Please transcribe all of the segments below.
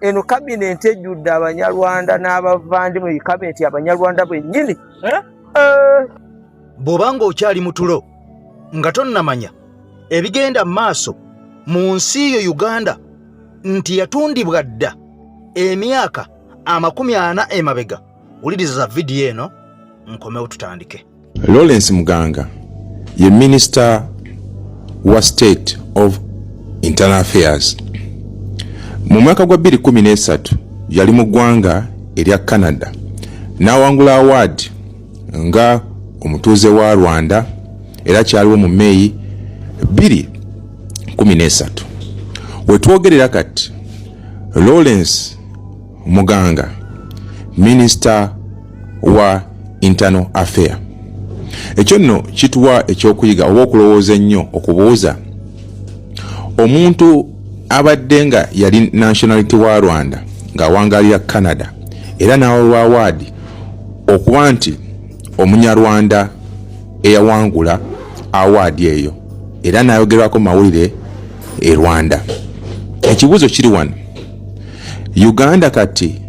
eno cabinet ejjudde Abanyarwanda n'abavandimwe cabinet Abanyarwanda bennyini. Bw'obanga okyali mutulo nga tonnamanya ebigenda maaso mu nsi yo Uganda nti yatundibwa dda emyaka 40 emabega, wuliriza vidiyo eno nkomewo tutandike. Lawrence Muganga ye Minister wa State of Internal Affairs. Mu mwaka gwa 2013 yali mu ggwanga erya Canada n'awangula award nga omutuuze wa Rwanda era kyaliwo mu May 2013. Wetwogerera kati Lawrence Muganga Minister wa Internal Affairs. Ekyo nno kituwa ekyokuyiga oba okulowooza ennyo okubuuza omuntu abadde nga yali nationality wa Rwanda ng'awangalira Canada era n'awalwa award okuba nti Omunyarwanda eyawangula award eyo era n'ayogerwako mawulire e Rwanda. Ekibuuzo kiri wano, Uganda kati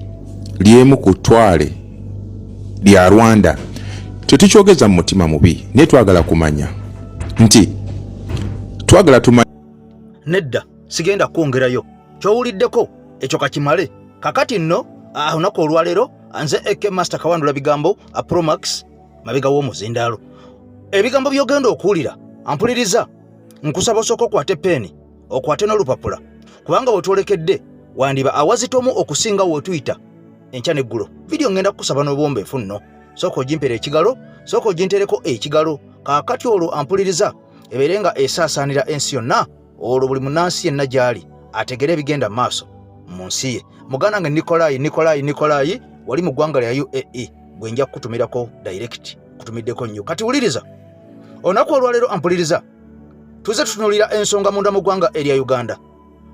lyemu ku ttwale lya Rwanda. Tetukyogeza mu mutima mubi, naye twagala kumanya nti twagala tumanya. Nedda sigenda kwongerayo, kyowuliddeko ekyo kakimale. Kakati nno olunaku olwaleero nze Eke Master Kawandula bigambo Promax mabega w'omuzindaalo. Ebigambo by'ogenda okuwulira ampuliriza, nkusaba osooka okwate peni okwate n'olupapula, kubanga wetwolekedde wandiba awazitomu okusinga wetuyita enkya n'eggulo. Vidiyo ngenda kukusaba n'obwombeefu nno, sooka ogimpera ekigalo, sooka ogintereko ekigalo. Kaakati olwo ampuliriza ebeere nga esaasaanira ensi yonna, olwo buli munnansi yenna gy'ali ategere ebigenda maaso mu nsi ye. Muganda nga Nikolai wali mu ggwanga lya UAE gwe nja kukutumirako direct, kutumiddeko nnyo. Kati wuliriza olunaku olwaleero ampuliriza, tuze tutunuulira ensonga munda mu ggwanga erya Uganda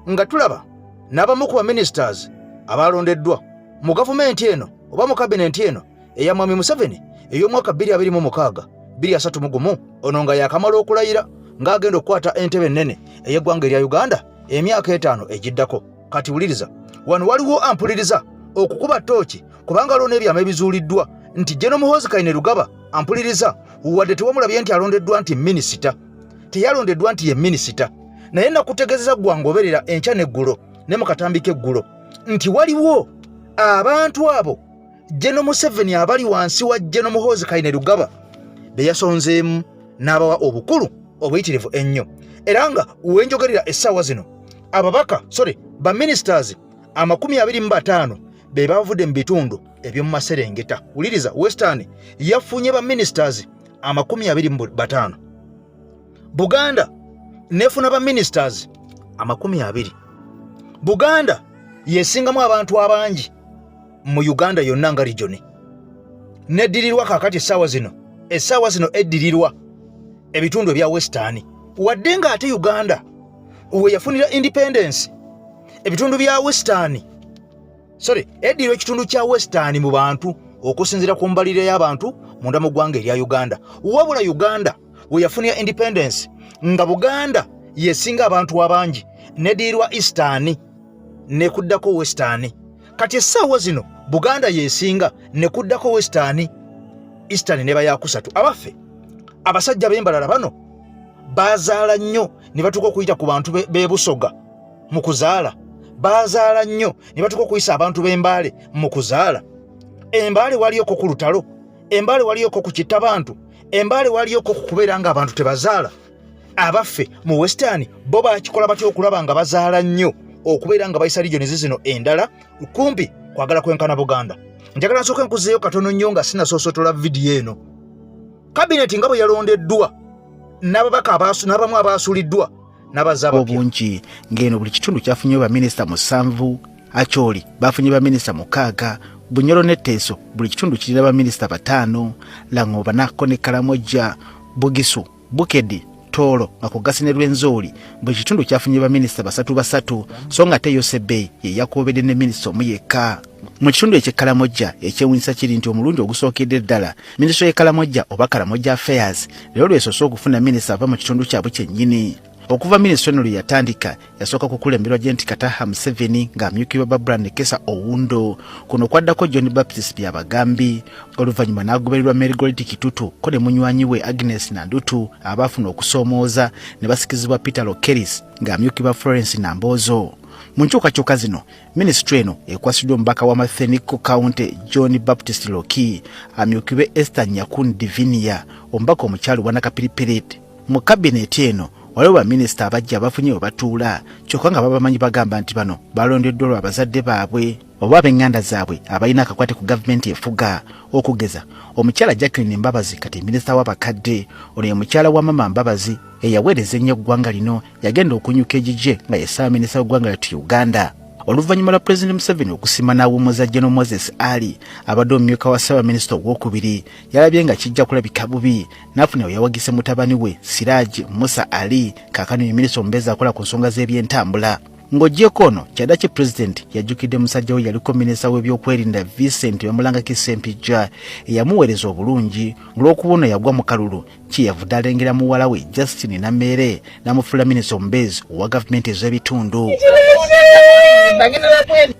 nga tulaba n'abamu ku baministers abalondeddwa mu gavumenti eno oba mu kabinenti eno eya Mwami Museveni ey'omwaka 2026 2031. Ono nga yakamala okulayira ng'agenda okukwata entebe ennene ey'eggwanga erya Uganda emyaka 5 egiddako. Kati wuliriza wano waliwo ampuliriza okukuba ttooki, kubanga lwo n'ebyama ebizuuliddwa nti General Muhoozi Kainerugaba ampuliriza wadde tewamulabye nti alondeddwa nti minisita, teyalondeddwa nti ye minisita, naye nakutegeezeza gwangoberera enkya n'eggulo ne mu katambi k'eggulo nti waliwo abantu abo General Museveni abali wansi wa General Muhoozi Kainerugaba be yasonzeemu n'abawa obukulu obuyitirivu ennyo. Era nga wenjogerera essaawa zino ba ministers 25 be bavudde mu bitundu eby'omu Maserengeta. Wuliriza, Western yafunye ba ministers 25. Buganda nefuna ba ministers 20. Buganda yesingamu abantu abangi mu Uganda yonna nga region. Neddirirwa kakati essaawa zino eddirirwa ebitundu ebya Western. Wadde nga ate Uganda we yafunira independence ebitundu bya Western, eddirirwa ekitundu kya Western mu bantu okusinzira ku mbalire y'abantu munda mu ggwanga erya Uganda. Wabula Uganda we yafunira independence nga Buganda yesinga abantu abangi neddirirwa Eastern ne kuddako Western. Kati essaawa zino Buganda yesinga ne kuddako Western, Eastern ne bayakusatu. Abaffe abasajja b'embalala bano bazaala nnyo ne batuuka okuyita ku bantu b'ebusoga mu kuzaala, bazaala nnyo ne batuuka okuyisa abantu b'embaale mu kuzaala. Embaale waliyoko ku lutalo, embaale waliyoko ku kittabantu, embaale waliyoko ku kubeera nga abantu tebazaala. Abaffe mu Western bo bakikola batya okulaba nga bazaala nnyo okubeera nga bayisa regions zino endala kumpi kwagala kwenkana Buganda. Njagala nsooke nkuzeeyo katono nnyo nga sinasoosotola vidiyo eno. Kabineti nga bwe yalondeddwa n'abamu abaasuliddwa n'abazaba obungi ng'eno buli kitundu kyafunye ba minisita 7, Acholi bafunye ba minisita 6, Bunyoro ne Teso buli kitundu kirina ba minisita 5, Lang'oba Nakko ne Karamoja, Bugisu, Bukedi, Tolo nga Kogasi ne Lwenzori buli kitundu kyafunye ba minisita 3 so nga ate Yosebei ye yakobedde ne minisita omu yekka. Mu kitundu eky'Ekalamoja ekyewuunyisa kiri nti omulundi ogusookedde ddala minisitule y'Ekalamoja oba Kalamoja Affairs leero lwesoose okufuna minisita ava mu kitundu kyabwe kyennyini. Okuva minisitule eno lwe yatandika yasooka kukulemberwa Jenti Kataha Museveni ng'amyukibwa Barbara Nekesa Owundo, kuno kwaddako John Baptist Byabagambi, oluvannyuma n'agobererwa Mary Goretti Kitutu ko ne munywanyi we Agnes Nandutu abaafuna okusoomooza ne basikizibwa Peter Lokeris ng'amyukibwa Florence Nambozo. Mu nkyukakyuka zino minisitule eno ekwasiddwa omubaka wa Mathenico County John Baptist Loki amyukibwe Esther Nyakun Divinia, omubaka omukyalo wa Nakapiripirit. Mu kabineti eno waliwo baminisita abajja abafunye we batuula, kyokka nga babamanyi bagamba nti bano balondeddwa lwa bazadde baabwe oba ab'enganda zaabwe abalina akakwate ku gavumenti efuga. Okugeza omukyala Jacqueline Mbabazi kati minisita w'abakadde, ono ye mukyala wa Mama Mbabazi eyaweereza ennyo eggwanga lino, yagenda okunyuka egigye nga ye ssaabaminisita w'eggwanga lyattu Uganda. Oluvannyuma lwa Pulezidenti Museveni okusima n'awummuza General Moses Ali abadde omumyuka wa Ssaabaminisita owookubiri, yalabye nga kijja kulabika bubi n'afuna we yawagise mutabani we Siraj Musa Ali, kaakano ye minisita omubeezi akola ku nsonga z'ebyentambula. Ng'oggyeko ono kyaddaaki Pulezidenti yajjukidde musajja we yaliko minisita w'ebyokwerinda Vincent Bamulanga Kisempijja eyamuweereza obulungi, ng'olw'okuba ono yagwa mu kalulu kyeyavudde alengera muwala we Justin Nammere n'amufuula minisita omubeezi owa gavumenti ez'ebitundu.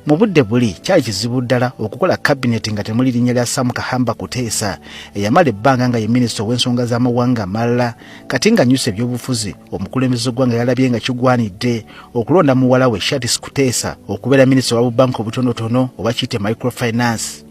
Mu budde buli kyali kizibu ddala okukola kabineti nga temuli linnya lya Sam Kahamba Kuteesa eyamala ebbanga nga ye minisita ow'ensonga z'amawanga amalala, kati nga nyusa ebyobufuzi omukulembeze gwanga yalabye nga kigwanidde okulonda muwala we Shatis Kuteesa okubeera minisita wa bubanka obutonotono oba kiyite microfinance.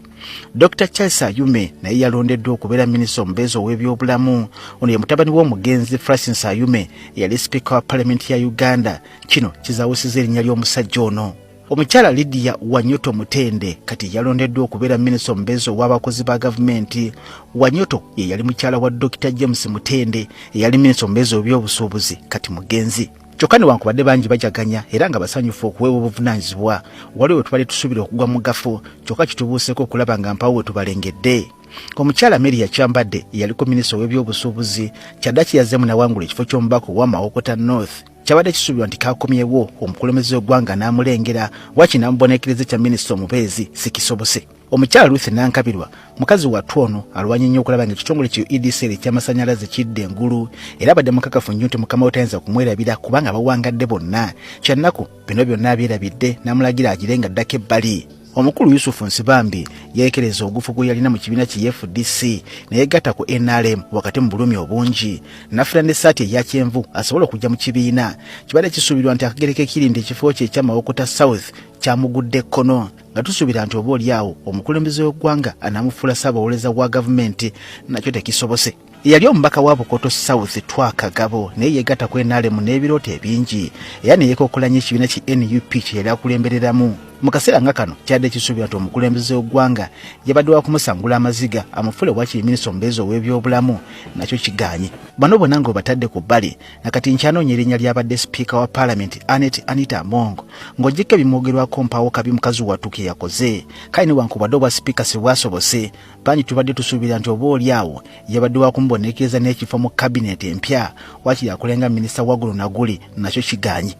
Dr. Charles Ayume naye yalondeddwa okubeera minisita omubeezi ow'ebyobulamu. Ono ye mutabani w'omugenzi Francis Ayume eyali sipiika wa palamenti ya Uganda. Kino kizaawusiza erinnya ly'omusajja ono. Omukyala Lydia Wanyoto Mutende kati yalondeddwa okubeera minisita omubeezi ow'abakozi ba gavumenti. Wanyoto ye yali mukyala wa Dr. James Mutende eyali minisita omubeezi w'ebyobusuubuzi kati mugenzi. Kyokka newankubadde bangi bajaganya era nga basanyufu okuweebwa obuvunaanyizibwa, waliwo tubali tusuubira okugwa mu gafu, kyokka kitubuuseeko okulaba nga mpawo we tubalengedde. Omukyala Mary Yakyambadde yaliko minisita w'ebyobusuubuzi, kyaddaaki yazzeemu n'awangula ekifo ky'omubaka owa Mawokota North. Kyabadde kisuubirwa nti kaakomyewo omukulembeze w'eggwanga n'amulengera, wakati n'amubonekereza ekya minisita omubeezi si kisobose. Omukyala Ruth Nankabirwa mukazi wattu ono alwanye nnyo okulaba ng'ekitongole ki EDC eky'amasannyalaze kidde engulu, era abadde mukakafu nnyo nti mukama we tayinza kumwerabira kubanga bawangadde bonna. Kyannaku bino byonna abyerabidde n'amulagira agirenga ddako ebbali. Omukulu Yusufu Nsibambi yeekereza ogufu gwe yalina mu kibiina ki FDC neyegatta ku NRM wakati mu bulumi obungi, n'afuna n'essaati eya kyenvu asobole okujja mu kibiina. Kibadde kisuubirwa nti akagereko ekirindi ekifo kye ekya Mawokota South kyamugudde kkono, nga tusuubira nti oba oliawo omukulembeze w'eggwanga anaamufuula ssaabawolereza wa gavumenti, nakyo tekisobose. Yali omubaka wa Bukoto South Twakagabo naye yeegatta ku NRM n'ebirooto ebingi, era ne yeekookolanya ekibiina ki NUP kye yali akulembereramu. Mu kaseera nga kano kyadde kisuubira nti omukulembeze w'eggwanga yabadde wa kumusangula amaziga amufuule bwakiri minisita omubeezi ow'ebyobulamu, nakyo kigaanye. Bano bonna nga batadde ku bbali, nakati nkyanoonya erinnya ly'abadde sipiika wa paalamenti Anita Among, ng'oggyeko ebimwogerwako mpaawo kabi mukazi wattu ke yakoze. Kale newankubadde obwa sipiika si bwasobose, bangi tubadde tusuubira nti oba oliawo yabadde wa kumubonekereza n'ekifo mu kabineti empya, wakiri akulenga minisita wa gulo na guli, nakyo kigaanye.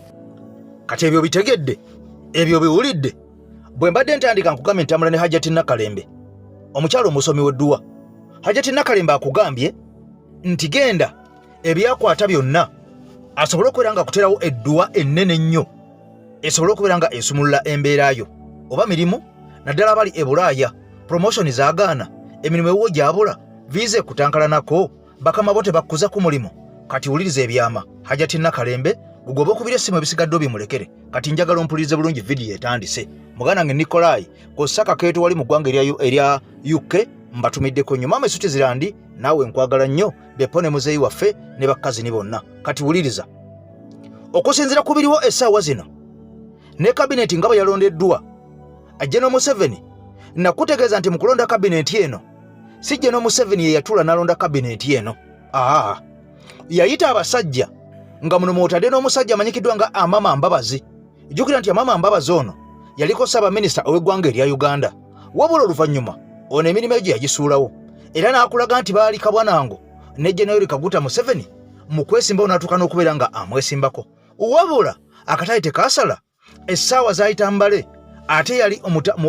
Kati ebyo bitegedde, ebyo biwulidde, bwe mbadde ntandika nkugambye ntambula ne Hajjati Nakalembe, omukyalo omusomi w'edduwa. Hajjati Nakalembe akugambye nti genda ebyakwata byonna asobole okubeera nga akuterawo edduwa ennene ennyo esobole okubeera nga esumulula embeerayo, oba mirimu naddala abali e Bulaaya, promotion zaagaana, emirimu ewo gyabula, viiza ekutankalanako, bakama bo tebakkuza ku mulimu. Kati wuliriza ebyama. Hajjati Nakalembe gugoba okubira essimu ebisigadde obimulekere, kati njagala ompulirize bulungi vidiyo etandise. Muganda wange Nikolai Kosaka keetu wali mu ggwanga erya UK mbatumiddeko nnyo. Maama Esuti Zirandi naawe nkwagala nnyo, Bepo ne muzeeyi waffe ne bakkazini bonna. Kati wuliriza, okusinziira ku biriwo essaawa zino ne kabineti nga bwe yalondeddwa, General Museveni nakutegeeza nti mu kulonda kabineti eno si General Museveni ye yatuula n'alonda kabineti eno. Yayita abasajja nga muno mwotadde n'omusajja amanyikiddwa nga Amama Mbabazi. Jjukira nti Amama Mbabazi ono yaliko Ssaabaminisita ow'eggwanga erya Uganda, wabula oluvannyuma ono emirimu egyo yagisuulawo, era n'akulaga nti baali Kabwanango ne Jenerali Kaguta Museveni mu kwesimbawo n'atuuka n'okubeera nga amwesimbako. Wabula akatale tekaasala, essaawa zaayita mbale, ate yali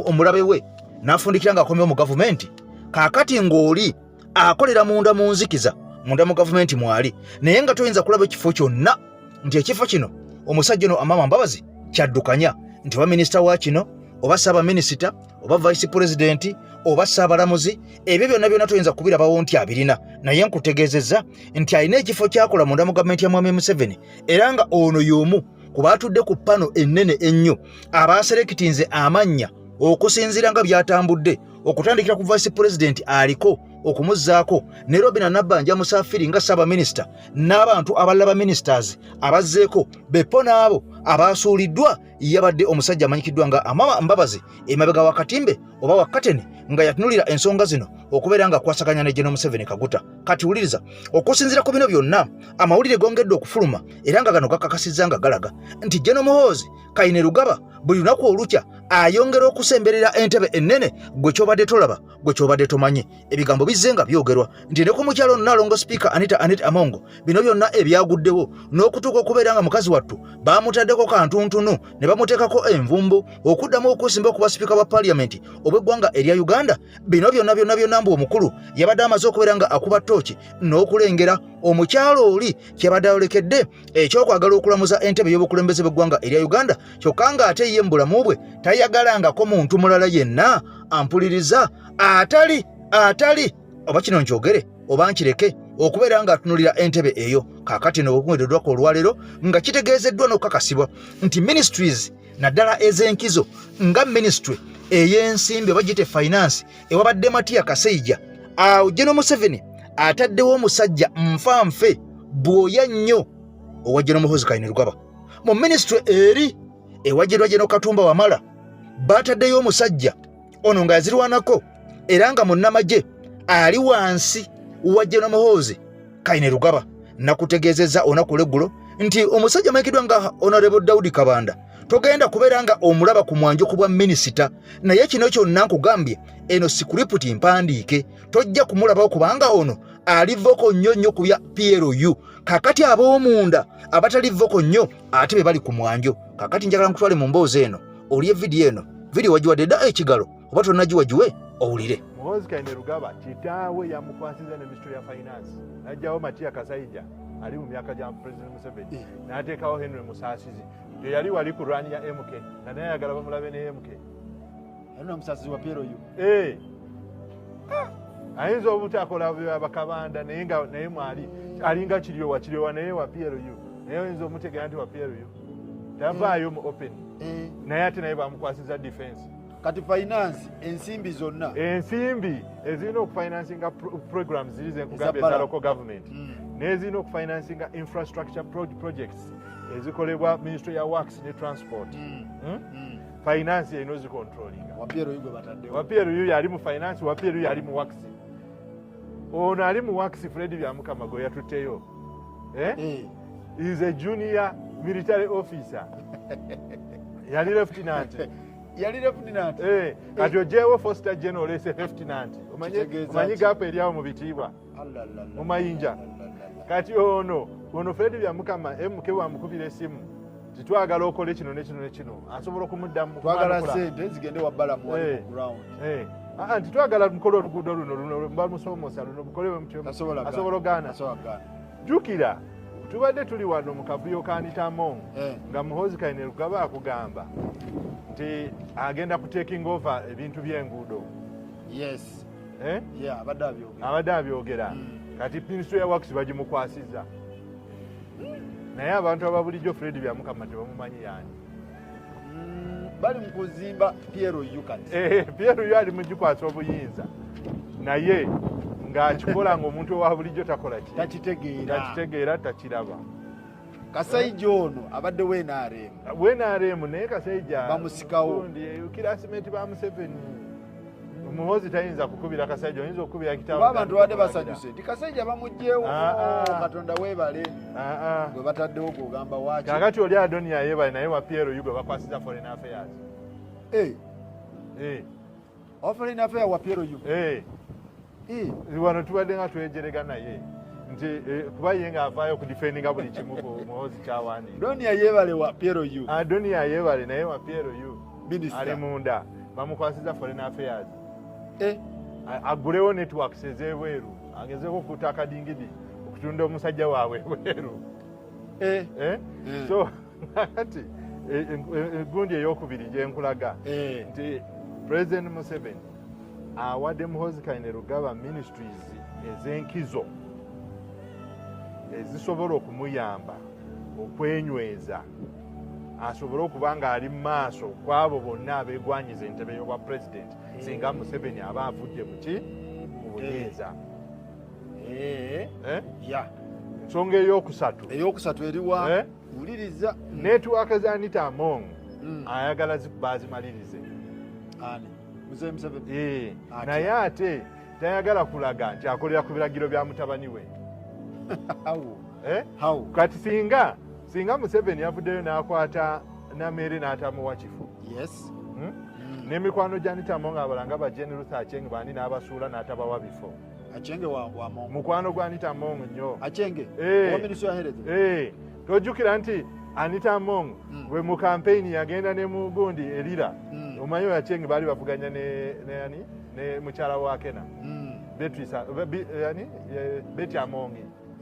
omulabe we n'afundikira ng'akomyewo mu gavumenti. Kaakati ng'oli akolera munda mu nzikiza, munda mu gavumenti mwali, naye nga toyinza kulaba ekifo kyonna nti ekifo kino omusajja ono Amama Mbabazi kyaddukanya nti oba minisita wa kino oba ssaabaminisita oba vice president oba ssaabalamuzi ebyo byonna toyinza kubirabawo nti abirina naye nkutegeezezza nti alina ekifo kyakola munda mu gavumenti ya Mwami Museveni era nga ono y'omu ku baatudde ku ppano ennene ennyo abaaserekitinze amannya okusinziira nga byatambudde okutandikira ku vice president aliko okumuzzaako ne Robinah Nabbanja Musafiri nga ssaabaminisita n'abantu abalala ba ministers abazzeeko beppo n'abo abaasuuliddwa yabadde omusajja amanyikiddwa nga Amama Mbabazi emabega wa Katimbe oba wa Katene nga yatunulira ensonga zino okubeera nga akwasaganya ne General Museveni Kaguta. Kati wuliriza, okusinziira ku bino byonna amawulire gongedde okufuluma era nga gano gakakasizza nga galaga nti General Muhoozi Kainerugaba buli lunaku olukya ayongera okusemberera entebe ennene gwe kyobadde tolaba gwe kyobadde tomanyi. Ebigambo bizze nga byogerwa nti ne ku mukyalo Nnalongo Speaker Anita Amongo bino byonna ebyaguddewo n'okutuuka okubeera nga mukazi wattu baamutaddeko kantuntunu ne bamuteekako envumbo okuddamu okwesimba okuba sipiika wa paliamenti obw'eggwanga erya Uganda. Bino byonna mbu omukulu yabadde amaze okubeera nga akuba ttooki n'okulengera omukyalo oli kyabadde ayolekedde ekyokwagala okulamuza entebe y'obukulembeze bw'eggwanga erya Uganda kyokka nga ate ye mu bulamu bwe tayagalangako muntu mulala yenna ampuliriza atali oba kino nkyogere oba nkireke okubeera nga atunulira entebe eyo. Kaakati n'obweddwako olwaleero nga kitegeezeddwa n'okukakasibwa nti ministries naddala ez'enkizo nga ministry ey'ensimbi oba gite finance ewabadde Matiya Kaseija awo General Museveni ataddewo omusajja nfanfe bwoya nnyo owa General Muhoozi Kainerugaba. Mu ministry eri ewajirwa General Katumba Wamala bataddeyo omusajja ono nga yazirwanako era nga munnamagye ali wansi wa General Muhoozi Kainerugaba. Nakutegeezezza olunaku lw'eggulo nti omusajja amanyikiddwa nga Honorable Daudi Kabanda togenda kubeera nga omulaba ku mwanjo ku bwa minisita, naye kino kyonna nkugambye eno sikuriputi mpandiike tojja kumulabawo kubanga ono ali voko nnyo ku bya PLU. Kakati ab'omunda abatali voko nnyo ate be bali ku mwanjo. Kakati njagala nkutwale mu mboozi eno olye vidiyo eno. Vidiyo wagiwadde dda ekigalo oba tonnagiwagiwe owulire. Muhoozi Kainerugaba kitaawe yamukwasiza ne Ministry ya Finance najjawo Matiya Kasaija ali mu myaka gya President Museveni n'ateekawo Henry Musaasizi ye yali wali ku rwani ya MK na naye ayagala bamulabe ne MK. Henry Musaasizi wa PLU ayinza obutakola bakabanda naye mwali alinga Kiryowa naye wa PLU naye oyinza omutegera nti wa PLU tavaayo mu open naye ate naye bamukwasiza defense. Kati finance ensimbi zonna ensimbi ezirina okufinancinga programs ziri zenkugambye eza local government n'ezirina okufinancinga infrastructure projects ezikolebwa Ministry ya Works ne Transport. Finance erina ozicontrollinga. Wa PLU yali mu finance, wa PLU yali mu works. Ono ali mu works Fred Byamukama gwe yatutteyo. Is a junior military officer. Yali lieutenant. Kati ojeewo Foster General ese lieutenant. Omanyi gap eryawo mu bitiibwa mu mayinja. Kati ono Fred Byamukama MK wamukubira esimu titwagala okole kino nekino asobola okumuddamu twagala sente zigende wabbala mu ground. Titwagala mukole oluguudo luno bamusoomosa luno bukolewe mutyo asobola ogaana. Jukira tubadde tuli wano mu kavuyo ka Anita Amongo nga Muhoozi Kainerugaba akugamba nti agenda ku taking over ebintu by'enguudo. Yes. Abadde abyogera. Kati Ministry ya Works bagimukwasiza. Naye abantu ababulijjo Fred Byamukama tebamumanyi yani. Bali mu kuzimba PLU kati. PLU ali mu gikwasa obuyinza. Naye ng'akikola ng'omuntu owa bulijjo takola ki? Takitegeera takiraba. Kasaija ono abadde WNRM naye Kasaija bamusikawo. Kirasimenti ba Museveni. Muhoozi tayinza kukubira Kasaija, oyinza okukubira kitabo. Abantu badde basanyuse nti Kasaija bamugjeewo Katonda weebale. Gwe bataddewo gwogamba waaki. Kakati oli Adonia yeebale naye wa PLU gwe bakwasiza Foreign Affairs. Wa Foreign Affairs wa PLU. Wano tubadde nga twejerega naye nti kuba ye ng'avaayo kudifendinga buli kimu ku Muhoozi kyawandika. Adonia yeebale wa PLU. Adonia yeebale naye wa PLU. Minister. Ali munda bamukwasiza Foreign Affairs. Agulewo networks ez'ebweru agezeeko okukuta akadingidi okutunda omusajja waabwe bweru. So kati gundi eyokubiri gye nkulaga nti President Museveni awadde Muhoozi Kainerugaba ministries ez'enkizo ezisobola okumuyamba okwenyweza asobole okuba nga ali mu maaso kw'abo bonna abeegwanyiza entebe y'obwa president singa Museveni aba avudde mu buyinza. Ensonga eyokusatu eriwa wuliriza netiwaaka za Anita Among ayagala bazimalirize naye ate tayagala kulaga nti akolera ku biragiro bya mutabani we. Kati singa Museveni yavuddeyo n'akwata Namere n'atamuwa kifo n'emikwano gya Anita Among abalanga ba Jane Ruth Aceng bani n'abasuula n'atabawa bifo. Acenge wa mukwano gwa Anita Among nnyo. Acenge wa ministry ahead. Tojjukira nti Anita Among we mu campaign yagenda ne mu gundi Elira omanyi Aceng bali bavuganya ne mukyala wa Kena Betty Among.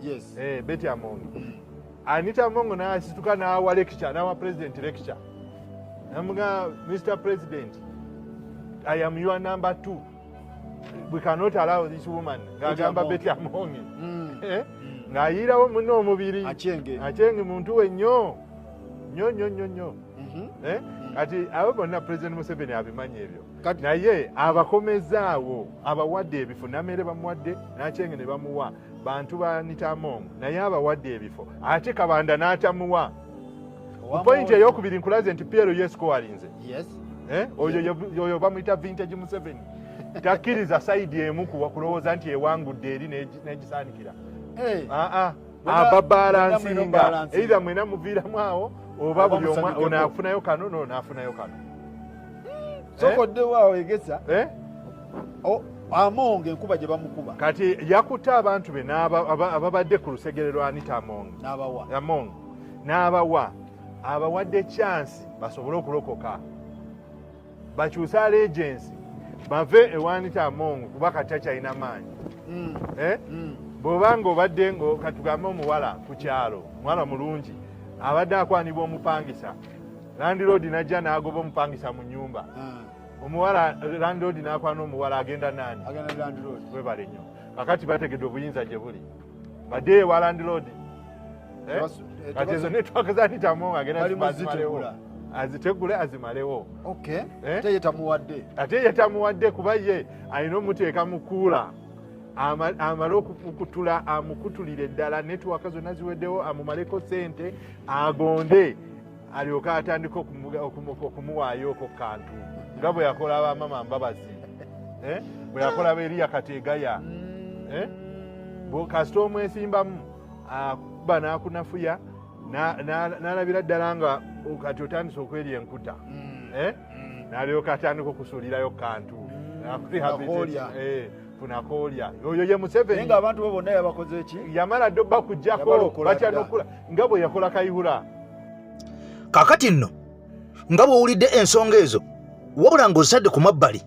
Yes. Betty Among. Anita Among n'asituka n'awa lecture n'awa president lecture. Namuga Mr. President, I am your number 2. We cannot allow this woman ngagamba Betty Among ngayirawo muno omubiri Acenge muntu we nnyo kati abo bonna President Museveni abimanyi ebyo naye abakomezaawo abawadde ebifo Namere bamuwadde n'Acenge ne bamuwa bantu ba Anita Among naye abawadde ebifo ate Kabanda n'atamuwa. Point eyokubiri nkulaze nti Piero Yesko walinze oyo bamuyita vintage Museveni takkiriza saidi emu kulowooza nti ewangudde eri n'egisaanikira. Ababalansinga either mwena muviiramu awo oba buli omwe onaafunayo kano n'onaafunayo kano. Sokoddewo awo egesa Among enkuba gye bamukuba kati yakuta abantu be ababadde ku lusegere lwa Anita Among n'abawa abawadde chance basobole okulokoka bakyuse agency bave ewa Anita Among kuba kati akyalina maanyi. Bw'obanga obadde ngo katugambe omuwala ku kyalo muwala mulungi abadde akwanibwa omupangisa landlord najja n'agoba omupangisa mu nnyumba omuwala landlord n'akwana omuwala agenda nani webale nnyo kakati bategedde obuyinza gye buli badde ewa landlord kati ezo netwaka za Anita Among agenda azitegule azimalewo. Ate yetamuwadde kuba ye alina omuteeka mukuula amale okukutula amukutulire ddala netiwaka zonna ziweddewo amumaleko sente agonde alyoka atandika okumuwaayoko kantu nga bwe yakola abamama Mbabazi bwe yakola Beriya Kategaya kasita omwesimbamu akuba n'akunafuya n'alabira ddala nga kati otandise okwerya enkuta n'alyoka atandika okusuulirayo kantu funakolya oyo ye Museveni nga abantu bo bonna yabakoze eki yamala ddo bakujjako bakyanokula nga bwe yakola Kayihura. Kakati nno nga bw'owulidde ensonga ezo wabula ng'ozisadde ku mabbali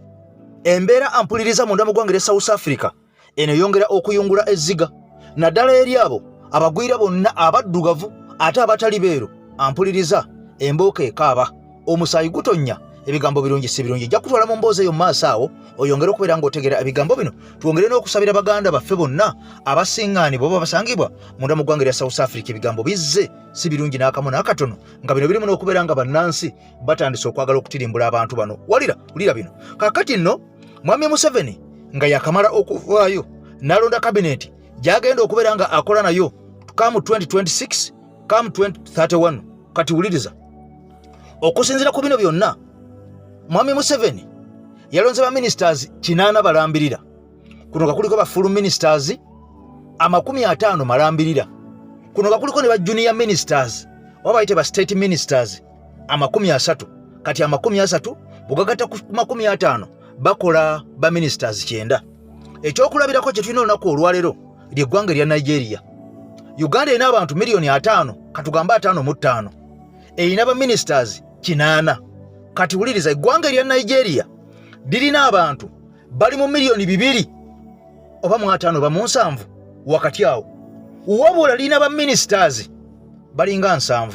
embeera ampuliriza munda mu ggwanga South Africa eno yongera okuyungula ezziga naddala eri abo abagwira bonna abaddugavu ate abatali beero ampuliriza embooka ekaaba omusaayi gutonnya ebigambo birungi si birungi jja kutwala mu mboozi eyo mu maaso awo oyongere okubeera ng'otegeera ebigambo bino twongere n'okusabira baganda baffe bonna abasiŋŋaani bwe basangibwa munda mu ggwanga South Africa ebigambo bizze si birungi n'akamu n'akatono nga bino birimu n'okubeera nga bannansi batandise okwagala okutirimbula abantu bano wulira bino kakati nno mwami Museveni nga yakamala okuvaayo n'alonda kabineeti gy'agenda okubeera nga akola nayo kamu 2026 kamu 2031 kati wuliriza okusinziira ku bino byonna mwami Museveni yalonze ba ministers 8 balambirira kuno kakuliko ba full ministers 50 malambirira kuno kakuliko ne ba junior ministers wabayite ba state ministers 30 kati 30 bugagata ku 50 bakola ba ministers 9 ekyokulabirako kye tulina olunaku olwaleero ly'eggwanga lya Nigeria. Uganda erina abantu miliyoni 5 katugamba 5.5 erina ba ministers 8 kati wuliriza eggwanga erya Nigeria lirina abantu bali mu miliyoni 2 oba mu 5 ba mu 7 wakati awo wabula lirina ba ministers balinga 7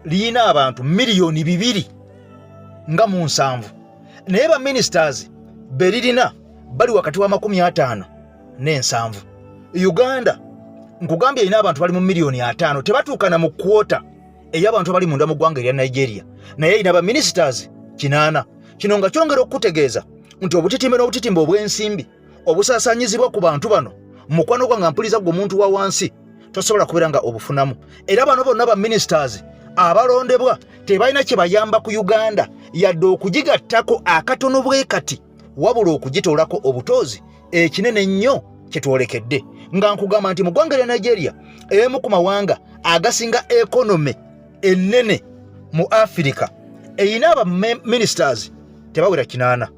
liyina abantu miliyoni 2 nga mu 7 naye ba ministers belirina bali wakati wa 50 ne 7 Uganda nkugambye ina abantu bali mu miliyoni 5 tebatuukana mu kwota ey'abantu bali munda mu ggwanga erya Nigeria naye ina ba ministers 8 kino nga kyongera okutegeeza nti obutitimbe n'obutitimbe obw'ensimbi obusaasanyizibwa ku bantu bano mukwano gwange mpuliza gwe muntu wa wansi tosobola kubeera nga obufunamu era bano bonna ba ministers abalondebwa tebalina kye bayamba ku Uganda yadde okugigattako akatono bwe kati wabula okugitoolako obutoozi ekinene nnyo kyetwolekedde nga nkugamba nti mu ggwanga lya Nigeria emu ku mawanga agasinga ekonome ennene mu Africa eyina aba ministers tebawera 8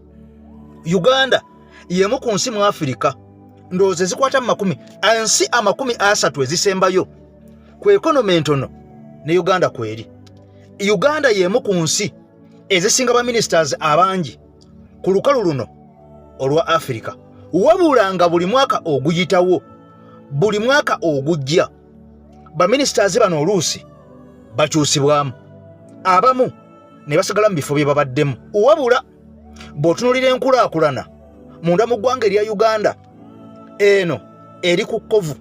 Uganda yemu ku nsi mu Africa ndowooza zikwata mu 10 ansi 30 ezisembayo ku ekonome entono ne Uganda kweri Uganda yemu ku nsi ezisinga ba ministers abangi ku lukalu luno olwa Africa wabula nga buli mwaka oguyitawo buli mwaka ogujja ba ministers bano oluusi bakyusibwamu abamu ne basigala mu bifo bye babaddemu wabula bw'otunuulira enkulaakulana munda mu ggwanga erya Uganda eno eri ku kkovu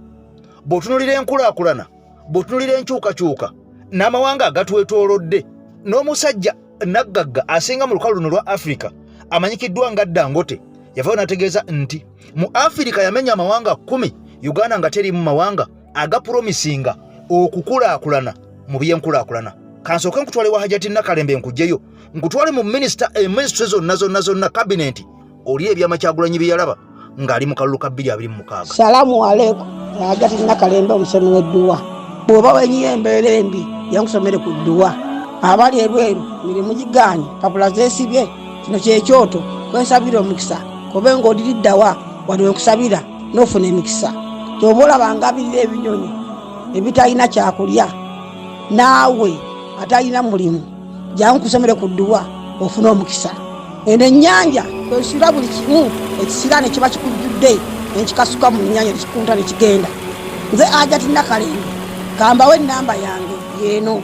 bw'otunuulira enkulaakulana bw'otunuulira enkyukakyuka n'amawanga agatwetoolodde n'omusajja naggagga asinga mu lukalu luno lwa Africa amanyikiddwa nga Dangote yavaayo n'ategeeza nti mu Africa yamenya amawanga 10 Uganda nga teri mu mawanga agapromisinga okukulaakulana mu by'enkulaakulana kansooke nkutwale wa Hajati Nakalembe nkugjeyo nkutwale mu ministry zonna cabinet oli ebyama Kyagulanyi byalaba ng'ali mu kalulu ka 2026. Salamu alaikum Hajati Nakalembe omusomi w'edduwa bw'oba wenyiye embeera embi yankusomere ku dduwa abali ebweru mirimu gigaanyi papula zeesibye kino kyekyoto kwensabira omukisa kobe ng'odiriddawa wali wenkusabira n'ofuna emikisa ky'oba olabanga abirira ebinyonyi ebitalina kyakulya naawe atalina mulimu jangu kusomere ku dduwa ofuna omukisa eno ennyanja kwesira buli kimu ekisira ne kiba kikujjudde nekikasuka mu nnyanja nekikunta nekigenda nze Hajati Nakalembe kambawo ennamba yange yeeno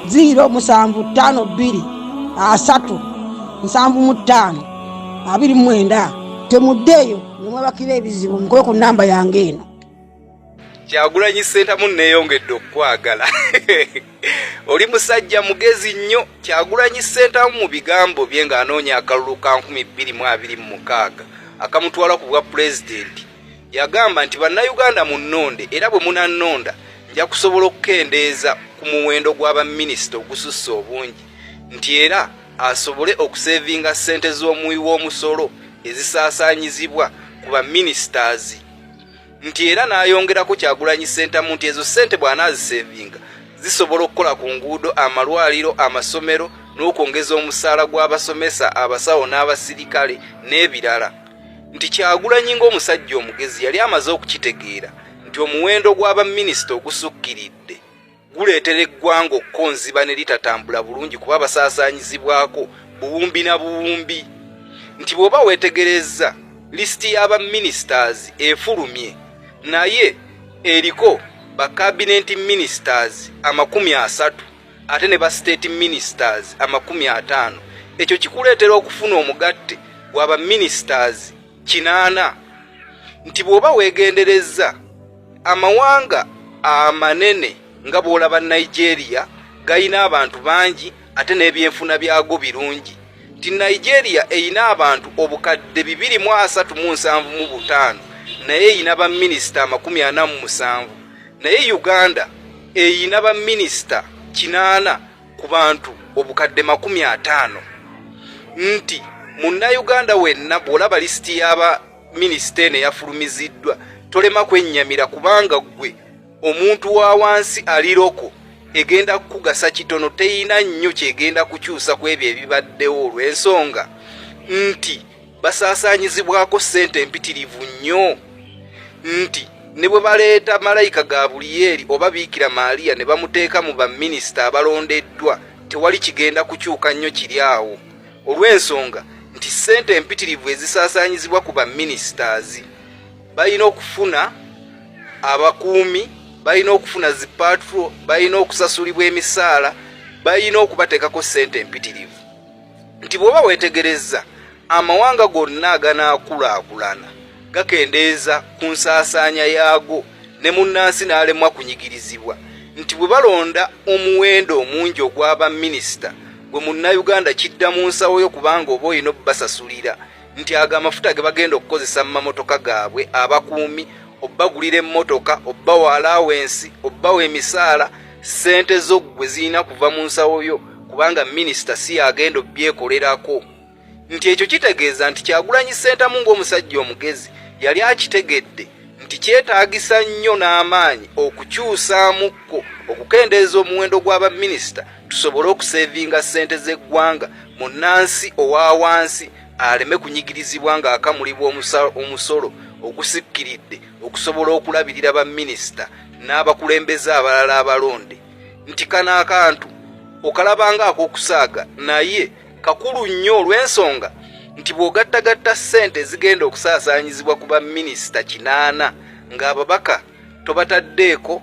0753759 temuddeeyo nemwebakira ebizibu nkoye ku nnamba yange eno. Kyagulanyi Center munneeyongedde okwagala oli musajja mugezi nnyo. Kyagulanyi Center mu bigambo bye ng'anoonya akalulu ka 2026 akamutwala ku bwa pulezidenti yagamba nti bannayuganda munnonde era bwe munannonda nja kusobola okukendeeza ku muwendo gw'abaminisita ogususse obungi nti era asobole okusevinga ssente z'omuwi w'omusolo ezisaasaanyizibwa ku baministers nti era n'ayongerako Kyagulanyi Center nti ezo ssente bw'anaazisevinga zisobola okukola ku nguudo amalwaliro amasomero n'okwongeza omusaala gw'abasomesa abasawo n'abasirikale n'ebirala nti Kyagulanyi ng'omusajja omugezi yali amaze okukitegeera nti omuwendo gw'abaminisita ogusukkiridde guleetera eggwanga okkonziba ne litatambula bulungi kuba basaasaanyizibwako buwumbi na buwumbi nti bw'oba weetegerezza lisiti y'abaministers efulumye naye eriko ba cabinet ministers 30 ate ne ba state ministers 50 ekyo kikuleetera okufuna omugatte gw'aba ministers 8 nti bw'oba weegenderezza amawanga amanene nga bw'olaba Nigeria gayina abantu bangi ate n'ebyenfuna byago birungi nti Nigeria eyina abantu obukadde 237 naye eyina ba minister 47 naye Uganda eyina ba minister 8 ku bantu obukadde 50 nti Munnayuganda wenna bw'olaba lisiti y'aba minister ne yafulumiziddwa tolema kwennyamira kubanga gwe omuntu wa wansi aliroko egenda kugasa kitono teyina nnyo kyegenda kukyusa ku ebyo ebibaddewo olw'ensonga nti basaasaanyizibwako ssente empitirivu nnyo nti ne bwe baleeta malayika Gaburiyeri oba Biikira Maaliya ne bamuteeka mu baminisita abalondeddwa tewali kigenda kukyuka nnyo kiri awo olw'ensonga nti ssente empitirivu ezisaasaanyizibwa ku baministers balina okufuna abakuumi balina okufuna zi patrol, balina okusasulibwa emisaala, balina okubateekako ssente empitirivu. Nti bw'oba weetegereza amawanga gonna aganaakulaakulana gakendeeza ku nsaasaanya yaago ne munnansi n'alemwa kunyigirizibwa nti bwe balonda omuwendo omungi ogw'aba minisita gwe munnayuganda kidda mu nsawo yo kubanga oba olina obbasasulira nti ago amafuta ge bagenda okukozesa mu mamotoka gaabwe abakuumi obbagulira emmotoka obbawa alawensi obbawa emisaala ssente zo gwe zirina kuva mu nsawo yo kubanga minisita si agenda obbyekolerako nti ekyo kitegeeza nti Kyagulanyi Ssentamu ng'omusajja omugezi yali akitegedde nti kyetaagisa nnyo n'amaanyi okukyusaamukko okukendeeza omuwendo gw'aba minisita tusobole okuseevinga ssente z'eggwanga munnansi owa wansi aleme kunyigirizibwa ng'akamulibwa omusolo ogusikkiridde okusobola okulabirira ba minisita n'abakulembeze abalala abalonde nti kano akantu okalabanga ak'okusaaga naye kakulu nnyo olw'ensonga nti bw'ogattagatta ssente zigenda okusaasaanyizibwa ku baminisita 8 ng'ababaka tobataddeeko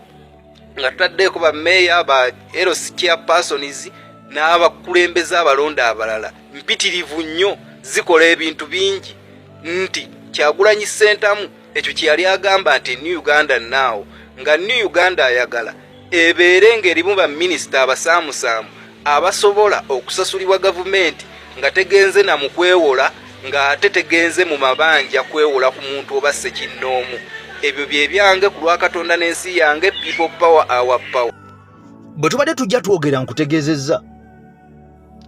nga tutaddeeko bammeeya ba LC chairpersons n'abakulembeze abalonde abalala mpitirivu nnyo zikola ebintu bingi nti Kyagulanyi Ssentamu ekyo kyeyali agamba nti New Uganda Now nga New Uganda ayagala ebeere ng'erimu baminisita abasaamusaamu abasobola okusasulibwa gavumenti nga tegenze na mu kwewola ng'ate tegenze mu mabanja kwewola ku muntu oba ssekinnoomu ebyo bye byange ku lwa Katonda n'ensi yange people power our power. Bwe tubadde tujja twogera nkutegeezezza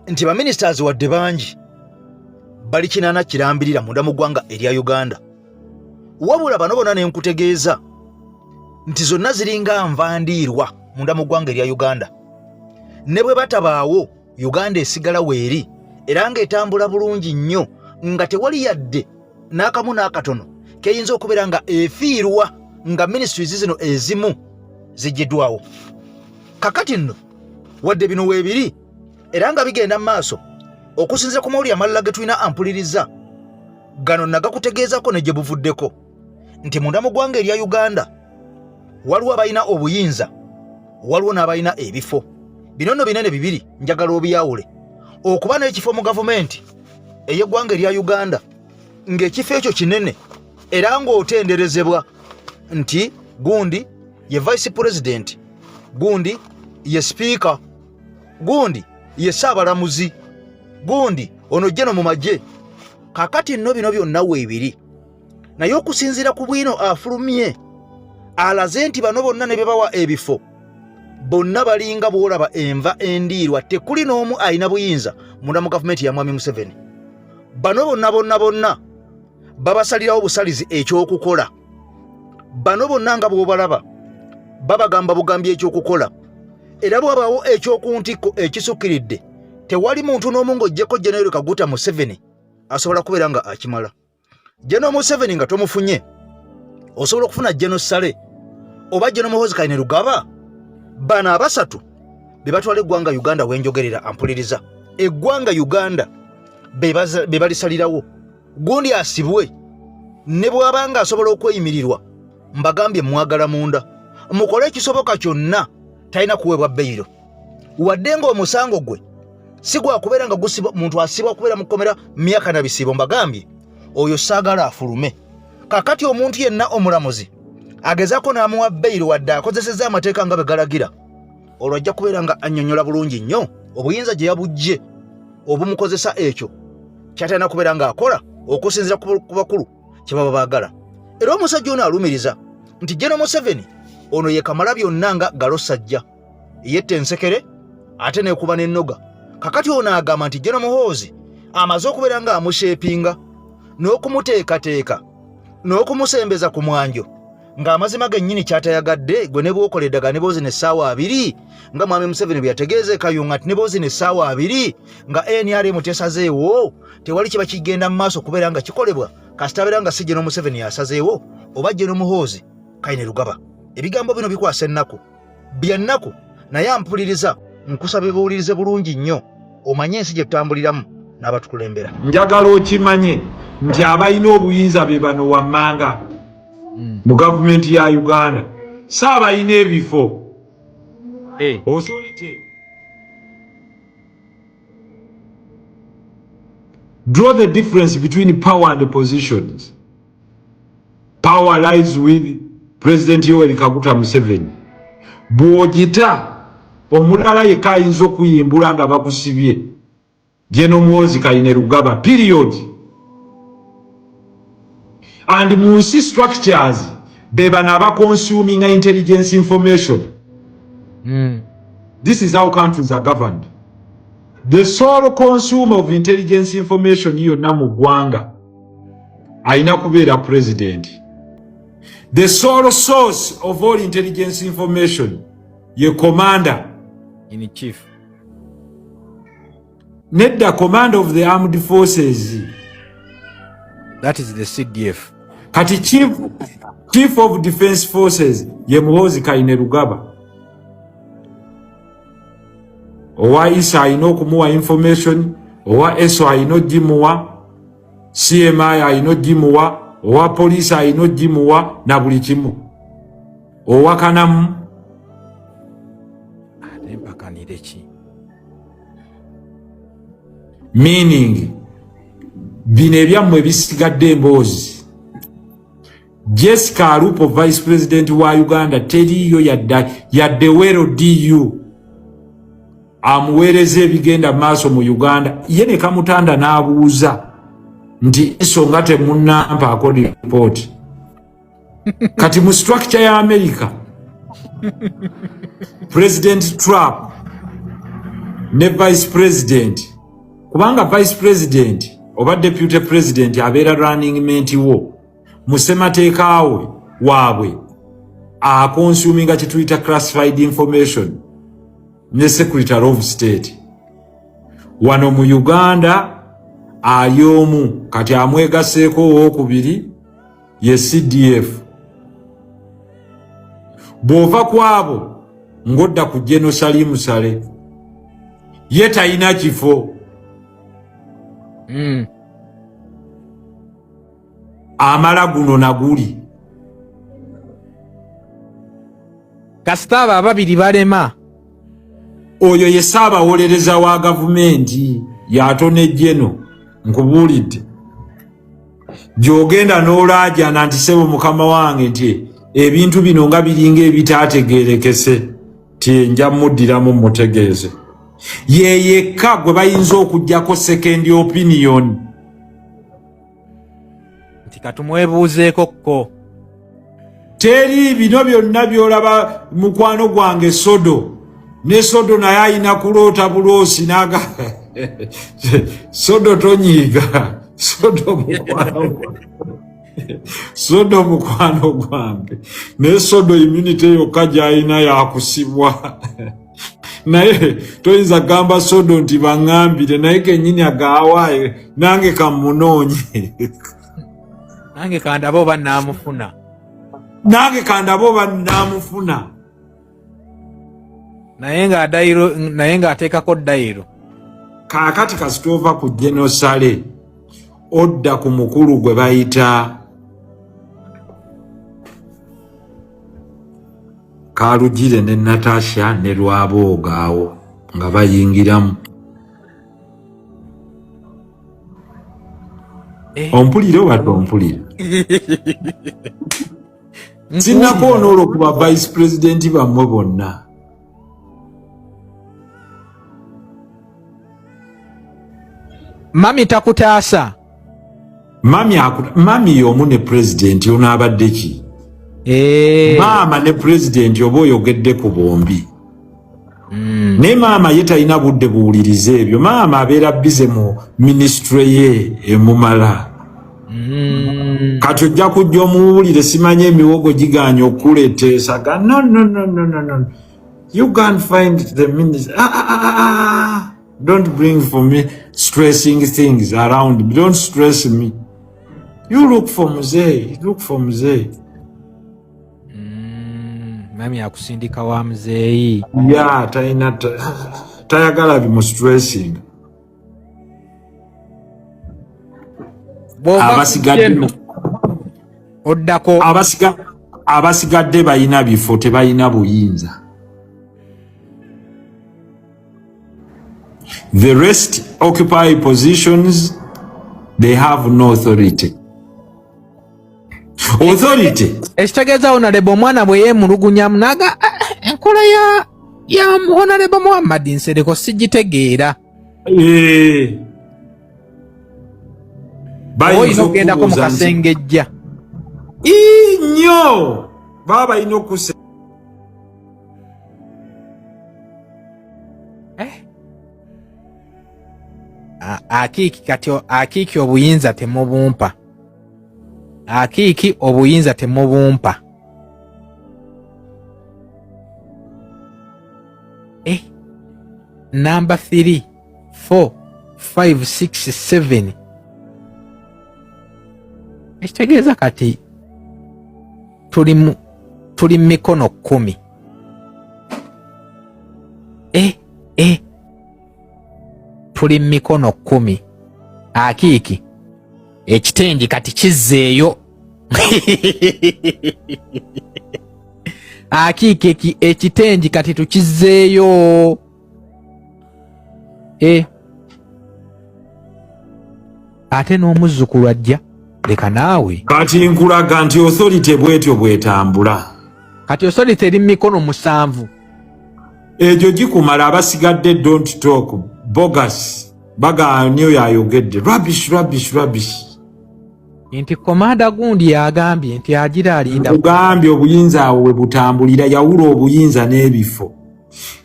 nti baministers wadde bangi bali kinana kirambirira munda mu ggwanga erya Uganda wabula bano bonna ne nkutegeeza nti zonna ziringa nvandiirwa munda mu ggwanga erya Uganda ne bwe batabaawo Uganda esigala weeri era ng'etambula bulungi nnyo nga tewali yadde n'akamu n'akatono keyinza okubeera nga efiirwa nga ministries zino ezimu zijjiddwawo. Kakati nno wadde bino weebiri era nga bigenda mu maaso okusinziira ku mawulire amalala ge tulina ampuliriza gano nagakutegeezako ne gye buvuddeko nti munda mu ggwanga erya Uganda waliwo abalina obuyinza waliwo n'abalina ebifo bino nno binene bibiri njagala obiyawule okuba n'ekifo mu gavumenti ey'eggwanga erya Uganda ng'ekifo ekyo kinene era ng'otenderezebwa nti gundi ye vice president gundi ye speaker gundi ye saabalamuzi gundi ono jeno mu magye. Kakati nno bino byonna weebiri naye okusinziira ku bwino afulumye alaze nti bano bonna ne bebawa ebifo bonna balinga bwolaba enva endiirwa tekuli n'omu alina buyinza munda mu gavumenti ya Mwami Museveni. Bano bonna babasalirawo busalizi ekyokukola. Bano bonna nga bw'obalaba babagamba bugambi ekyokukola era bw'abaawo ekyokuntikko ekisukkiridde tewali muntu n'omu ng'oggyeko General Kaguta Museveni asobola kubeera nga akimala. General Museveni nga tomufunye osobola okufuna General Sale oba General Muhoozi Kainerugaba. Bano abasatu be batwala eggwanga Uganda wenjogerera ampuliriza eggwanga Uganda be balisalirawo gundi asibwe ne bw'abanga asobola okweyimirirwa mbagambye mwagala munda mukole ekisoboka kyonna talina kuweebwa beyiro wadde ng'omusango gwe si gwa kubeera nga gusibwa muntu asibwa kubeera mu kkomera myaka na bisibo mbagambye oyo saagala afulume. Kakati omuntu yenna omulamuzi agezaako n'amuwa beyiro wadde akozesezza amateeka nga bwe galagira olwo ajja kubeera nga annyonnyola bulungi nnyo obuyinza gye yabujje obumukozesa ekyo kyatalina kubeera ng'akola okusinziira ku bakulu kye baba baagala. Era omusajja ono alumiriza nti General Museveni ono ye Kamalabyonna nga Galosajja yetta ensekere ate neekuba n'ennoga. Kakati ono agamba nti General Muhoozi amaze okubeera nga amushepinga n'okumuteekateeka n'okumusembeza ku mwanjo ng'amazima gennyini kyatayagadde gwe ne bw'okola eddagala ne boozi n'essaawa 2 nga Mwami Museveni bwe yategeeza Kayunga nti ne boozi n'essaawa 2 nga NRM tesazeewo tewali kiba kigenda mu maaso kubeera nga kikolebwa kasita abeera nga si General Museveni yasazeewo oba General Muhoozi Kainerugaba. Ebigambo bino bikwasa ennaku bya nnaku naye ampuliriza nkusaba buwulirize bulungi nnyo omanye ensi gye tutambuliramu n'abatukulembera. Njagala okimanye nti abalina obuyinza be bano wammanga mu gavumenti ya Uganda Saba ine ebifo. Authority. Draw the difference between power and the positions. Power lies with President Yoweri Kaguta Museveni. Bwogita omulala yekka ayinza okuyimbula nga bakusibye. General Muhoozi Kainerugaba, period. And mu nsi structures beba naba consuming intelligence information. This is how countries are governed. The sole consumer of intelligence information yonna mu ggwanga ayina kubeera president. The sole source of all intelligence information ye commander in chief. Nedda commander of the armed forces. That is the CDF. Kati chief of defense forces ye Muhoozi Kainerugaba. Owa Isa ayina okumuwa information, owa ESO ayina ogimuwa, CMI ayina ogimuwa, owa police ayina ogimuwa na buli kimu. Owa kanamu meaning bino ebyammwe bisigadde emboozi. Jessica Alupo vice president wa Uganda teriyo yadde wero DU amuweereza ebigenda maaso mu Uganda. Ye ne Kamutanda n'abuuza nti ensonga temunnampaako report. Kati mu structure ya America President Trump ne vice president, kubanga vice president oba deputy president abeera running mate wo musemateeka waabwe akonsuminga kituyita classified information ne secretary of state. Wano mu Uganda ayomu kati amwegaseeko owookubiri ye CDF. Bw'ova kwabo ngodda ku General Salim Sale ye talina kifo. Amala guno naguli. Kasita abo ababiri balema. Oyo ye ssaabawolereza wa gavumenti y'atone General nkubuulidde. Gy'ogenda n'olaajana nti sebo mukama wange nti ebintu bino nga biringa ebitaategeerekese ti nja muddiramu mutegeeze. Ye yekka gwe bayinza okuggyako second opinion. Nti katumwebuuzeeko kko. Teri bino byonna byolaba mukwano gwange Sodo. Ne Sodo naye ayina kuloota buloosi naga Sodo tonyiiga. Sodo mukwano gwange. Ne Sodo immunity yokka gy'ayina yakusibwa. Naye toyinza gamba Sodo nti baŋŋambire naye kennyini agawaaye nange kamunoonye. Nange kandaba oba nnaamufuna. Nange kandaba oba nnaamufuna. Naye ng'ateekako dayiro. Kaakati kasitova ku General Sale odda ku mukulu gwe bayita Kalugire ne Natasha ne Lwabooga awo nga bayingiramu. Ompulire wadde ompulire. Sinnakoona olw'okuba vice president bammwe bonna. Mami takutaasa. Mami y'omu ne president ono abadde ki? Maama ne president oba oyogedde ku bombi. Ne maama ye talina budde buwulirize ebyo. Maama abeera bize mu ministry ye emumala. Kati ojja kujja omuwulire simanye emiwogo gigaanya okuleeteesaga. No. You can't find the ministry. Don't bring for me stressing things around me. Don't stress me. You look for Mzee. Look for Mzee. Mami akusindika wa Mzee. Yeah, tayagala bimu stressing. abasigadde bayina bifo tebayina buyinza. The rest occupy positions, they have no authority. Authority. Ekitegeeza Honorable Mwana bwe yeemulugunya munaga enkola ya Honorable Muhammad Nsereko sigitegeera. Oyina okugendako mu kasengejja. Nnyo baba balina okuse akiiki kati akiiki obuyinza temubumpa. Akiiki obuyinza temubumpa. Number 3, 4, 5, 6, 7. Ekitegeeza kati tuli mikono 10. Tuli mikono 10. Akiiki ekitengi kati kizzeeyo. Akiiki ekitengi kati tukizzeeyo. Ate n'omuzzukulu ajja leka naawe kati nkulaga nti authority bwetyo bwetambula. Kati authority eri mikono 7. Egyo gikumala abasigadde don't talk bogus baga niyo yayogedde rubbish. Nti komanda gundi yagambye nti agira alinda kugambye obuyinza awo we butambulira yawula obuyinza n'ebifo.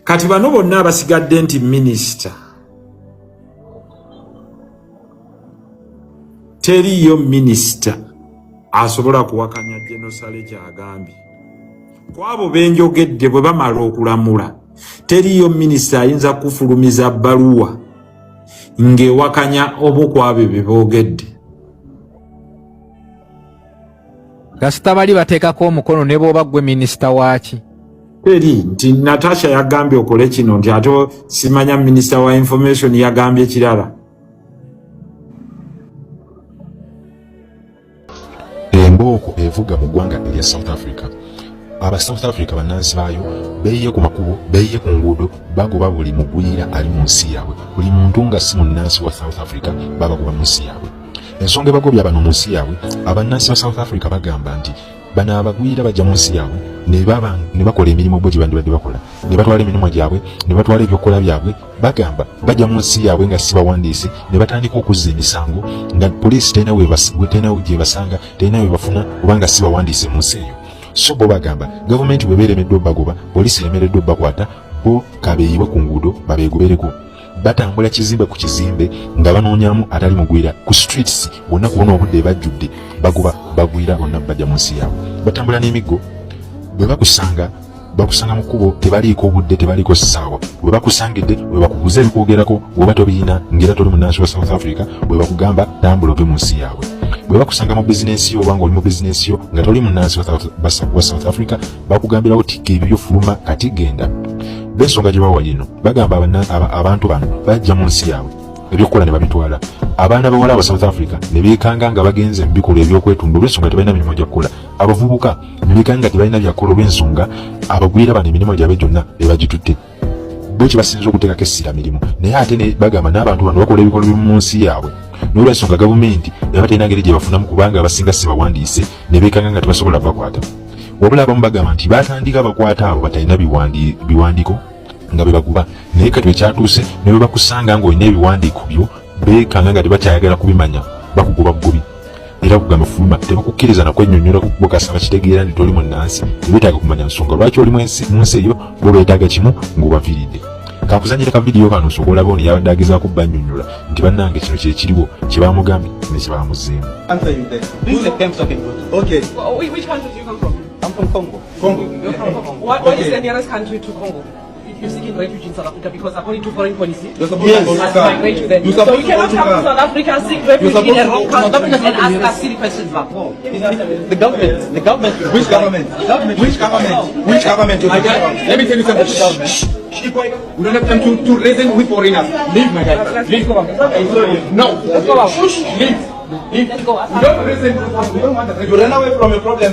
Kati bano bonna abasigadde nti minister teriyo minister asobola kuwakanya Genosale kyagambye. Kwabo benjogedde bwe bamala okulamula teriyo minister ayinza kufulumiza bbaluwa ng'ewakanya omu kwabo bye boogedde. Kasita bali bateekako omukono ne bw'oba ggwe minisita waaki. Teri nti Natasha yagambye okole kino nti ate simanya minister wa information yagambye kirala. Embooko evuga mu ggwanga erya South Africa. Aba South Africa bannansi baayo beeye ku makubo, beeye ku nguudo, bagoba buli mugwira ali mu nsi yaabwe. Buli muntu nga si munnansi wa South Africa babagoba mu nsi yaabwe. Ensonga ebagobya bano mu nsi yaabwe, abannansi ba South Africa bagamba nti bano abagwira bajja mu nsi yaabwe ne bakola emirimu bo gye bandibadde bakola, ne batwala emirimu gyabwe, ne batwala ebyokukola byabwe, bagamba bajja mu nsi yaabwe nga si bawandiise, ne batandika okuzza emisango nga poliisi terina gye basanga, terina we bafuna kubanga si bawandiise mu nsi eyo. So bo bagamba gavumenti bwe beeremeddwa bagoba, poliisi eremereddwa bakwata, bo kabeeyibwe ku nguudo babeegobereko. Batambula kizimbe ku kizimbe nga banoonyamu atali mugwira ku streets bonna kubona obudde bajjudde bagoba bagwira bonna bajja mu nsi yaabwe. Batambula n'emiggo bwe bakusanga mu kkubo tebaliiko obudde, tebaliiko ssaawa. Bwe bakusangidde bwe bakubuza ebikwogerako bw'oba tobiina ng'era toli munnansi wa South Africa, bwe bakugamba tambula ove mu nsi yaabwe. Bwe bakusanga mu bizinensi yo oba ng'oli mu bizinensi yo nga toli munnansi wa South Africa, bakugambirawo tikka ebyo fuluma kati genda. Bensonga gye bawa yino bagamba abantu bano bajja mu nsi yaabwe ebyokukola ne babitwala. Abaana bawala aba South Africa ne beekanga nga bagenze mu bikolwa ebyokwetunga olw'ensonga tebalina mirimu gya kukola. Abavubuka ne beekanga tebalina byakukola olw'ensonga abagwira bano emirimu gyabwe gyonna ebagitutte. Bo kye basinza okuteekako essira mirimu, naye ate ne bagamba n'abantu bano bakola ebikolwa by'omu nsi yaabwe n'olw'ensonga gavumenti eba terina ngeri gye bafunamu kubanga abasinga si bawandiise, ne beekanga nga tebasobola bakwata. Wabula abamu bagamba nti batandika bakwata abo batalina biwandiiko nga bebaguba, naye kati ekyatuuse ne bwe bakusanga ng'olina ebiwandiiko byo beekanga nga tebakyayagala kubimanya bakugoba bugobi. Era kugamba fuluma tebakukkiriza nakwennyonnyola kukubokasa bakitegeera nti toli munnansi, tebeetaaga kumanya nsonga lwaki oli mu nsi eyo, bo beetaaga kimu ng'obaviiridde. Kankuzanyira ka vidiyo kano osobola olaba ono yabadde agezaako bannyonnyola nti bannange kino kye kiriwo kye baamugambye ne kye baamuzzeemu. I'm from Congo. What is the nearest country to Congo? You're seeking refuge in South Africa because according to foreign policy, yes, so you cannot come to South Africa, seek refuge in a wrong country and ask us silly questions back. The government. Which government? Which government? Let me tell you something. We don't have time to reason with foreigners. Leave, my guy. Leave. No. Let's go out. Leave. Let's go. You don't reason. You don't want to run away from your problem.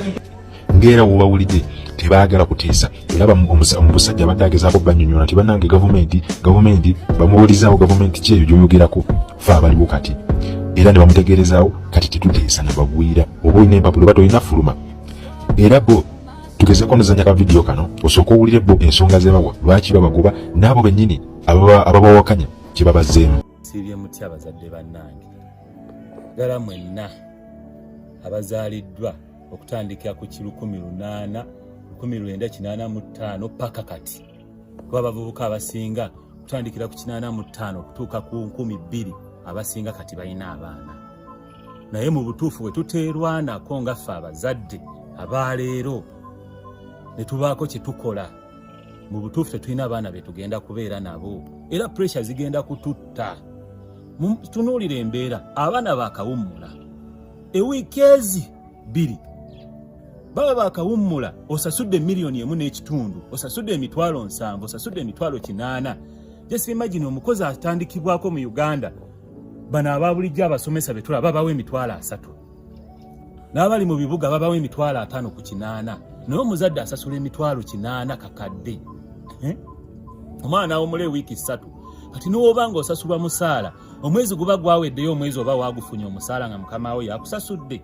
ngera wobawulidde tebaagala kuteesa era omusajja abadde agezaako banyonyola nti bannange gavumenti bamuwulizaawo gavumenti kyeyo gyoyogerako fe abaliwo kati era ne bamutegeerezaawo kati tetuteesa nabagwira oba olina empapulo oba tolina fuluma era bo tugezeeko nozanya ka vidiyo kano osooka owulire bo ensonga zebawa lwaki babagoba n'abo bennyini ababawakanya kye babazzeemu. Siibye mutya abazadde bannange ddala mwenna abazaaliddwa okutandikira ku 1985 paka kati kuba abavubuka abasinga okutandikira ku 85 okutuuka ku 2000 abasinga kati balina abaana naye mu butuufu bwe tuteerwanako nga ffe abazadde abaleero ne tubaako kye tukola mu butuufu tetulina abaana be tugenda kubeera nabo era pressure zigenda kututta. Tunuulira embeera abaana bakawummula ewiikeezi 2 baba bakawummula osasudde $1.5 osasudde $7,000 osasudde $8,000. Just imagine omukozi atandikibwako mu Uganda bano ababulijjo abasomesa betulaba babawa $3,000 n'abali mu bibuga babawa $5,000 ku 8 naye omuzadde asasula $8,000 kakadde. Omwana awummula wiiki 3 kati n'obanga osasulwa musaala omwezi guba gwaweddeyo omwezi oba wagufunye omusaala nga mukama we yakusasudde.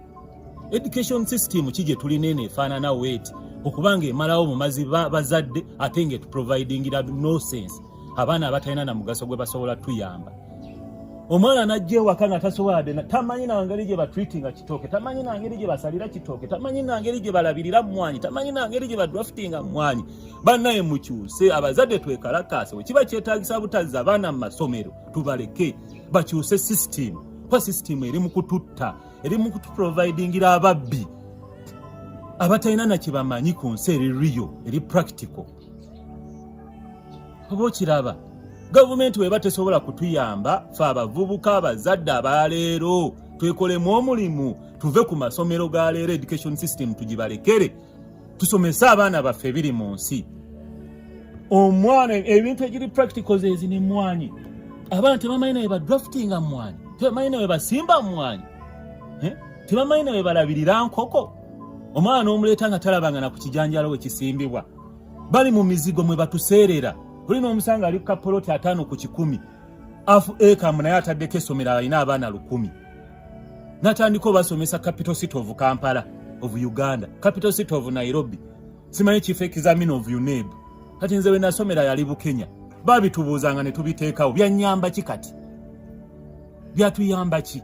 Education system kije tulina eno efaanana weti okubanga emalawo mu mazi bazadde ate nga etuprovidingira no sense abaana abatalina na mugaso gwe basobola tuyamba. Omwana najja ewaka nga tasobola de tamanyi na ngeri gye batreatinga kitooke tamanyi na ngeri gye basalira kitooke tamanyi na ngeri gye balabirira mmwanyi tamanyi na ngeri gye badraftinga mmwanyi. Bannaye mukyuse abazadde twekalakaase wekiba kyetaagisa butazza abaana mu masomero tubaleke bakyuse system kwa system eri mu kututta eri mu kutuprovidingira ababbi abatalina na kye bamanyi ku nsi eri real eri practical. Oba okiraba gavumenti weba tesobola kutuyamba fe abavubuka abazadde abaleero twekolemu omulimu tuve ku masomero ga leero education system tugibalekere tusomese abaana baffe biri mu nsi. Omwana ebintu egiri practical zezi ne mmwanyi abaana tebamanyi nawe badraftinga mmwanyi tebamanyi nawe basimba mmwanyi tebamanyi nawe balabirira nkoko. Omwana omuleeta nga talabanga na ku kijanjalo we kisimbibwa bali mu mizigo mwe batuseerera olina omusanga ali ku kapoloti 5 ku 10 afu ekamu naye ataddeko essomero alina abaana 1,000 natandika obasomesa capital city of Kampala of Uganda capital city of Nairobi simanyi chief examiner of UNEB kati nze we nasomera yali Bukenya babitubuuzanga ne tubiteekawo byanyamba ki kati byatuyamba ki